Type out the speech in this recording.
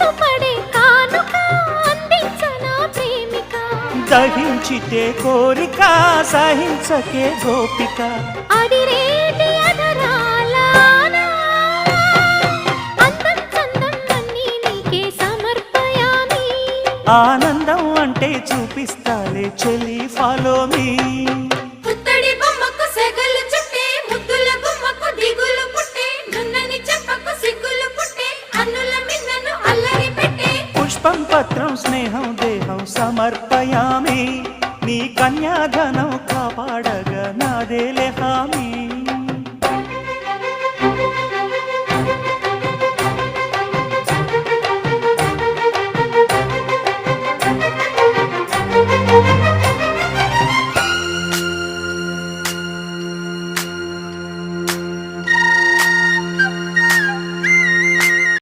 మనసు పడే కానుక అందించనా ప్రేమిక దహించితే కోరిక సహించకే గోపిక అడిరేటి అధరాల అందం చందం అన్నీ నీకే సమర్పయామి ఆనందం అంటే చూపిస్తాలే చెలి ఫాలో మీ పుత్తడి బొమ్మకు సెగలు చుట్టే ముద్దుల గుమ్మకు దిగులు పుట్టే నున్నని చెప్పకు సిగ్గులు పుట్టే అన్నుల మిన్నను అల్లరి పెట్టే పుష్పం పత్రం స్నేహం దేహం సమర్పయామి నీ కన్యాధనం కాపాడగా నాదేలే హామీ